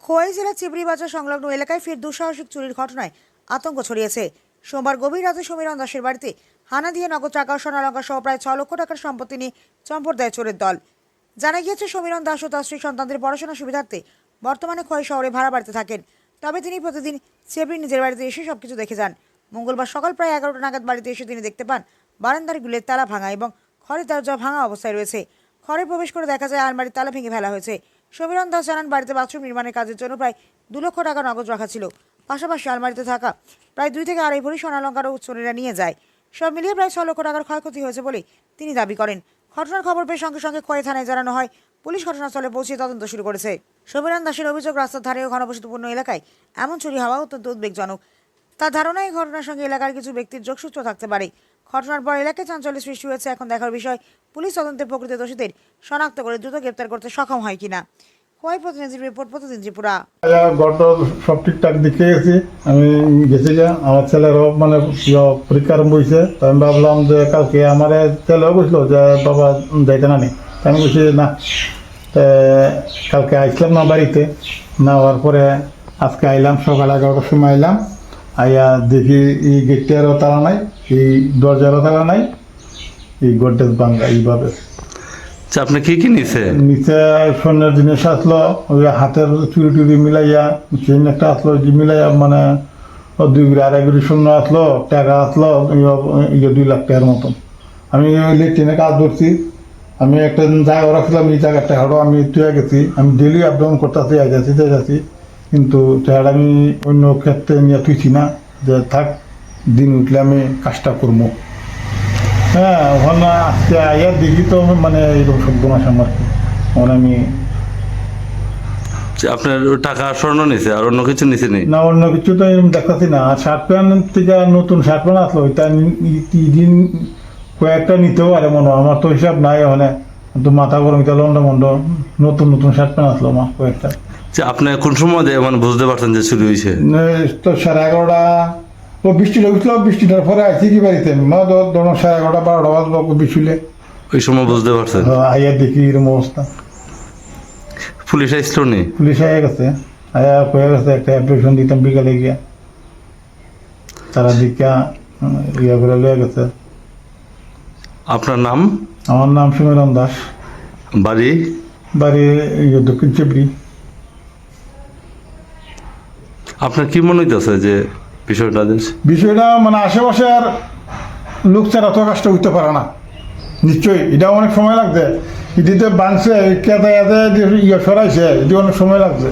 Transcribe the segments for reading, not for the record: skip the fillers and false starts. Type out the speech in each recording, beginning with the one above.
খোয়াই জেলার চিবড়ি বাজার সংলগ্ন এলাকায় ফের দুঃসাহসিক চুরির ঘটনায় আতঙ্ক ছড়িয়েছে। সোমবার গভীর রাতে সমীরণ দাসের বাড়িতে হানা দিয়ে নগদ টাকা, সোনালঙ্কা সহ প্রায় 6 লক্ষ টাকার সম্পত্তি নিয়ে চম্পট দেয় চোরের দল। জানা গিয়েছে, সমীরণ দাস ও তার স্ত্রী সন্তানদের পড়াশোনা সুবিধার্থে বর্তমানে খোয়াই শহরে ভাড়া বাড়িতে থাকেন। তবে তিনি প্রতিদিন চিবড়ি নিজের বাড়িতে এসে সবকিছু দেখে যান। মঙ্গলবার সকাল প্রায় 11টা নাগাদ বাড়িতে এসে তিনি দেখতে পান বারান্দার গুলের তালা ভাঙা এবং ঘরের দরজা ভাঙা অবস্থায় রয়েছে। ঘরে প্রবেশ করে দেখা যায় আলমারির তালা ভেঙে ফেলা হয়েছে। সমীরণ দাস জানান, বাড়িতে বাথরুম নির্মাণের কাজের জন্য প্রায় 2 লক্ষ টাকা নগদ রাখা ছিল। পাশাপাশি আলমারিতে থাকা প্রায় 2 থেকে 2.5 ভরি সোনালঙ্কারও চোরেরা নিয়ে যায়। সব মিলিয়ে প্রায় 6 লক্ষ টাকার ক্ষয়ক্ষতি হয়েছে বলে তিনি দাবি করেন। ঘটনার খবর পেয়ে সঙ্গে সঙ্গে খোয়াই থানায় জানানো হয়। পুলিশ ঘটনাস্থলে পৌঁছে তদন্ত শুরু করেছে। সমীরণ দাসের অভিযোগ, রাস্তার ধারে ও ঘনবসতিপূর্ণ এলাকায় এমন চুরি হওয়া অত্যন্ত উদ্বেগজনক। তার ধারণা, এই ঘটনার সঙ্গে এলাকার কিছু ব্যক্তির যোগসূত্র থাকতে পারে। ঘটনার পর এলাকায় চাঞ্চল্যের সৃষ্টি হয়েছে। এখন দেখার বিষয়, পুলিশ তদন্তে প্রকৃত দোষীদের শনাক্ত করে দ্রুত গ্রেপ্তার করতে সক্ষম হয় কিনা। খোয়াই প্রতিনিধির রিপোর্ট, প্রতিদিন ত্রিপুরা। গত সব ঠিকঠাক দেখে গেছি। আমি গেছি যে আমার ছেলেরও মানে পরীক্ষা আরম্ভ হয়েছে। তো আমি ভাবলাম যে কালকে আমার ছেলেও বসলো যে বাবা যাইতে না নি। আমি বলছি না, কালকে আসলাম না বাড়িতে। না হওয়ার পরে আজকে আইলাম, সকাল 11টার সময় আইলাম। আইয়া দেখি এই গেটটারও তালা নাই, এই দরজারও তালা নাই, এই গোডরেজ ভাঙা এইভাবে। আপনি কি কি নিছেন? নিচে স্বর্ণের জিনিস আসলো, ওই হাতের চুরি টুরি মিলাইয়া চেন একটা আসলো, যে মিলাইয়া মানে 2 গুড়ি 2.5 গুড়ি স্বর্ণ আসলো, টাকা আসলো 2 লাখ টাকার মতন। আমি ওই লেট্রিনে কাজ ধরছি। আমি একটা জায়গা রাখছিলাম, এই জায়গার টাকাটাও আমি তুলে গেছি। আমি ডেলি আপ ডাউন করতেছি, যাচ্ছি, কিন্তু টাকাটা আমি অন্য ক্ষেত্রে নিয়ে তুইছি না, যে থাক দিন উঠলে আমি কাজটা করবো। হ্যাঁ, ওখানে আজকে আইয়া দেখি তো মানে এরকম সব বোনাস আমার আমি আপনার টাকা স্বর্ণ নিছে আর অন্য কিছু নিছে নি? না, অন্য কিছু তো এরকম দেখতেছি না। আর শার্ট প্যান্ট থেকে নতুন শার্ট প্যান্ট আসলো, ওইটা দিন কয়েকটা নিতেও পারে মনে হয়। আমার তো হিসাব নাই ওখানে, তো মাথা গরম লন্ড মন্ড নতুন শার্ট প্যান্ট আসলো আমার কয়েকটা। আপনি কোন সময় মানে বুঝতে পারছেন যে চুরি হয়েছে? তো 11:30 ও বৃষ্টি লাগছিল। বৃষ্টিটার পরে আইসি কি বাড়িতে, না ধরুন 11:30 12টা বাজলো বৃষ্টিলে। ওই সময় বুঝতে পারছেন? আইয়া দেখি এরকম অবস্থা। পুলিশ আসলো নি? পুলিশ আইয়া গেছে, আয়া কয়ে গেছে একটা অ্যাপ্লিকেশন দিতাম বিকালে গিয়া। তারা দিকা ইয়া করে লয়ে গেছে। আপনার নাম? আমার নাম সমীরণ দাস। বাড়ি? বাড়ি দক্ষিণ চিবড়ি। আপনার কি মনে হইতেছে যে বিষয়টা মানে আশেপাশে আর লোক ছাড়া তো কাজটা উঠতে পারে না। নিশ্চয়ই এটা অনেক সময় লাগছে। এটিতে বানছে কেতে ইয়ে সরাইছে, এটি অনেক সময় লাগছে।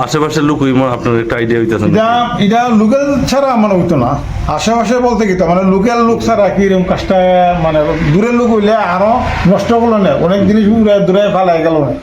আশেপাশের লোক আপনার একটা আইডিয়া হইতেছে? এটা লোকাল ছাড়া মানে হইতো না। আশেপাশে বলতে কি মানে লোকাল লোক ছাড়া কি এরকম কাজটা মানে দূরের লোক হইলে আরো নষ্ট করলো না, অনেক জিনিস দূরে ফালাই গেল না।